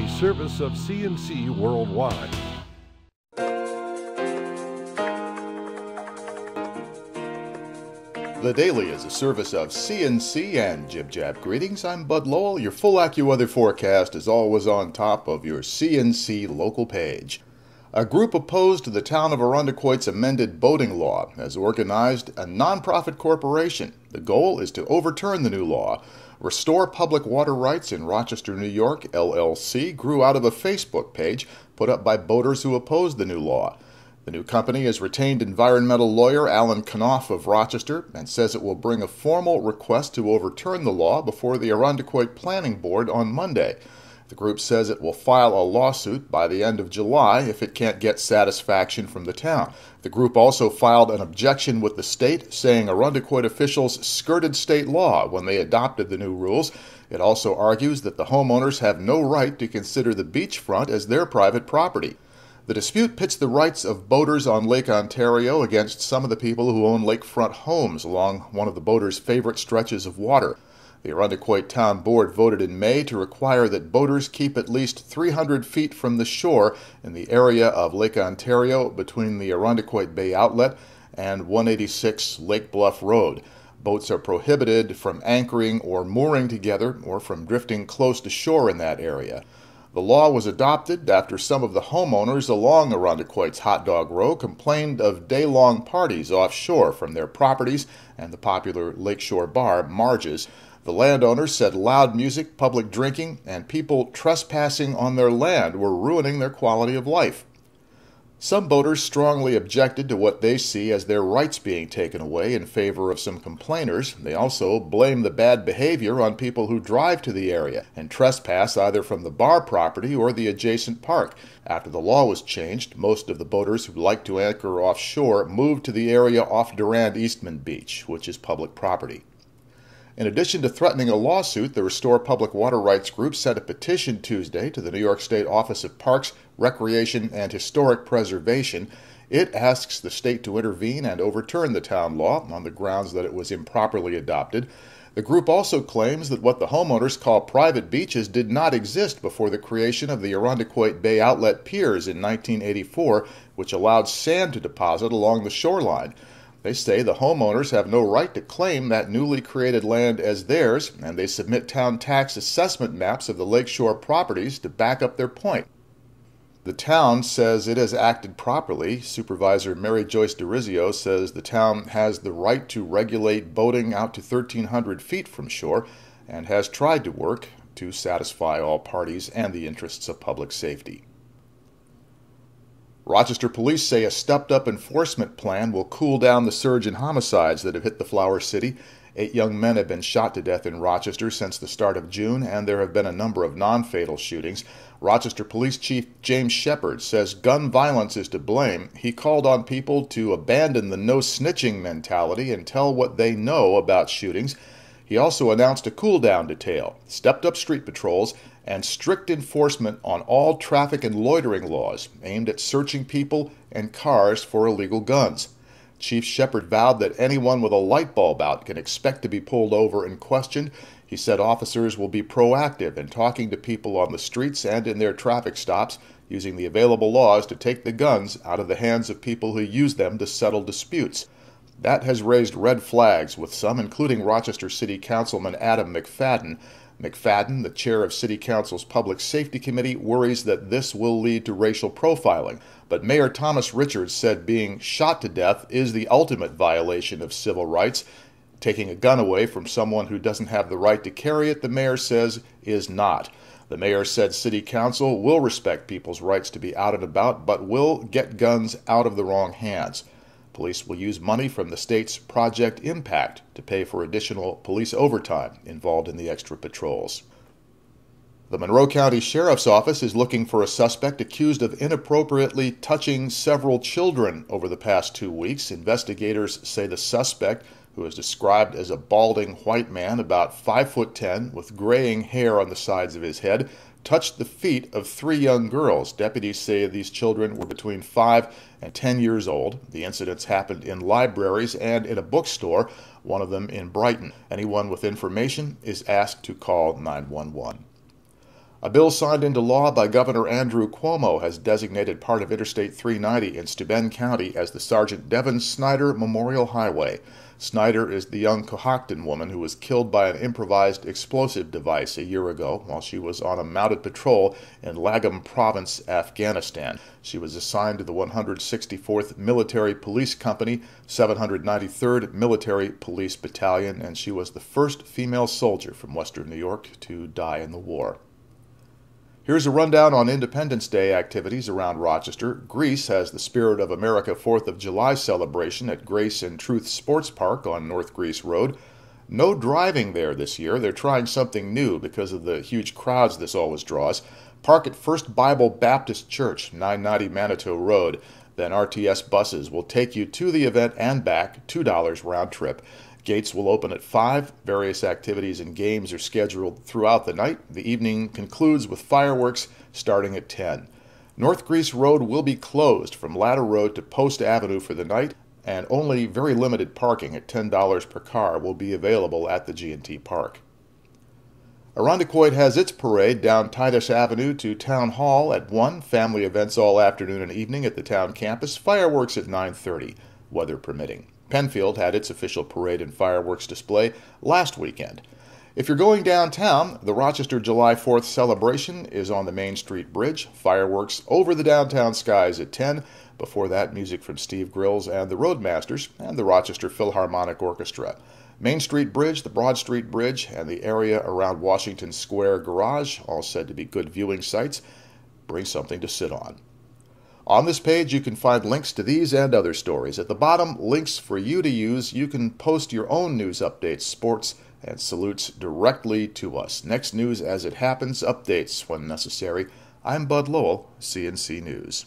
a service of CNC Worldwide. The Daily is a service of CNC and Jib Jab. Greetings, I'm Bud Lowell. Your full AccuWeather forecast is always on top of your CNC local page. A group opposed to the town of Arundequoit's amended boating law has organized a nonprofit corporation. The goal is to overturn the new law. Restore Public Water Rights in Rochester, New York, LLC, grew out of a Facebook page put up by boaters who opposed the new law. The new company has retained environmental lawyer Alan Knopf of Rochester and says it will bring a formal request to overturn the law before the Arundequoit Planning Board on Monday. The group says it will file a lawsuit by the end of July if it can't get satisfaction from the town. The group also filed an objection with the state, saying Arundequoit officials skirted state law when they adopted the new rules. It also argues that the homeowners have no right to consider the beachfront as their private property. The dispute pits the rights of boaters on Lake Ontario against some of the people who own lakefront homes along one of the boaters' favorite stretches of water. The Arundequoit Town Board voted in May to require that boaters keep at least 300 feet from the shore in the area of Lake Ontario between the Arundequoit Bay Outlet and 186 Lake Bluff Road. Boats are prohibited from anchoring or mooring together or from drifting close to shore in that area. The law was adopted after some of the homeowners along Arundequoit's Hot Dog Row complained of day-long parties offshore from their properties and the popular lakeshore bar, Marge's. The landowners said loud music, public drinking, and people trespassing on their land were ruining their quality of life. Some boaters strongly objected to what they see as their rights being taken away in favor of some complainers. They also blame the bad behavior on people who drive to the area and trespass either from the bar property or the adjacent park. After the law was changed, most of the boaters who like to anchor offshore moved to the area off Durand Eastman Beach, which is public property. In addition to threatening a lawsuit, the Restore Public Water Rights group sent a petition Tuesday to the New York State Office of Parks, Recreation, and Historic Preservation. It asks the state to intervene and overturn the town law on the grounds that it was improperly adopted. The group also claims that what the homeowners call private beaches did not exist before the creation of the Arundequoit Bay Outlet Piers in 1984, which allowed sand to deposit along the shoreline. They say the homeowners have no right to claim that newly created land as theirs, and they submit town tax assessment maps of the lakeshore properties to back up their point. The town says it has acted properly. Supervisor Mary Joyce DeRizio says the town has the right to regulate boating out to 1,300 feet from shore and has tried to work to satisfy all parties and the interests of public safety. Rochester police say a stepped-up enforcement plan will cool down the surge in homicides that have hit the Flower City. 8 young men have been shot to death in Rochester since the start of June, and there have been a number of non-fatal shootings. Rochester Police Chief James Shepard says gun violence is to blame. He called on people to abandon the no-snitching mentality and tell what they know about shootings. He also announced a cool-down detail, stepped-up street patrols, and strict enforcement on all traffic and loitering laws aimed at searching people and cars for illegal guns. Chief Shepard vowed that anyone with a light bulb out can expect to be pulled over and questioned. He said officers will be proactive in talking to people on the streets and in their traffic stops, using the available laws to take the guns out of the hands of people who use them to settle disputes. That has raised red flags with some, including Rochester City Councilman Adam McFadden. McFadden, the chair of City Council's Public Safety Committee, worries that this will lead to racial profiling. But Mayor Thomas Richards said being shot to death is the ultimate violation of civil rights. Taking a gun away from someone who doesn't have the right to carry it, the mayor says, is not. The mayor said City Council will respect people's rights to be out and about, but will get guns out of the wrong hands. Police will use money from the state's Project Impact to pay for additional police overtime involved in the extra patrols. The Monroe County Sheriff's Office is looking for a suspect accused of inappropriately touching several children over the past 2 weeks. Investigators say the suspect, who is described as a balding white man about 5'10" with graying hair on the sides of his head, touched the feet of 3 young girls. Deputies say these children were between 5 and 10 years old. The incidents happened in libraries and in a bookstore, one of them in Brighton. Anyone with information is asked to call 911. A bill signed into law by Governor Andrew Cuomo has designated part of Interstate 390 in Steuben County as the Sergeant Devin Snyder Memorial Highway. Snyder is the young Cohocton woman who was killed by an improvised explosive device a year ago while she was on a mounted patrol in Lagam Province, Afghanistan. She was assigned to the 164th Military Police Company, 793rd Military Police Battalion, and she was the first female soldier from Western New York to die in the war. Here's a rundown on Independence Day activities around Rochester. Greece has the Spirit of America 4th of July celebration at Grace and Truth Sports Park on North Greece Road. No driving there this year. They're trying something new because of the huge crowds this always draws. Park at First Bible Baptist Church, 990 Manitou Road. Then RTS buses will take you to the event and back, $2 round trip. Gates will open at 5. Various activities and games are scheduled throughout the night. The evening concludes with fireworks starting at 10. North Greece Road will be closed from Ladder Road to Post Avenue for the night, and only very limited parking at $10 per car will be available at the G&T Park. Arundecoit has its parade down Titus Avenue to Town Hall at 1. Family events all afternoon and evening at the town campus. Fireworks at 9:30, weather permitting. Penfield had its official parade and fireworks display last weekend. If you're going downtown, the Rochester July 4th celebration is on the Main Street Bridge. Fireworks over the downtown skies at 10. Before that, music from Steve Grills and the Roadmasters and the Rochester Philharmonic Orchestra. Main Street Bridge, the Broad Street Bridge, and the area around Washington Square Garage, all said to be good viewing sites. Bring something to sit on. On this page, you can find links to these and other stories. At the bottom, links for you to use. You can post your own news updates, sports, and salutes directly to us. Next news as it happens, updates when necessary. I'm Bud Lowell, CNC News.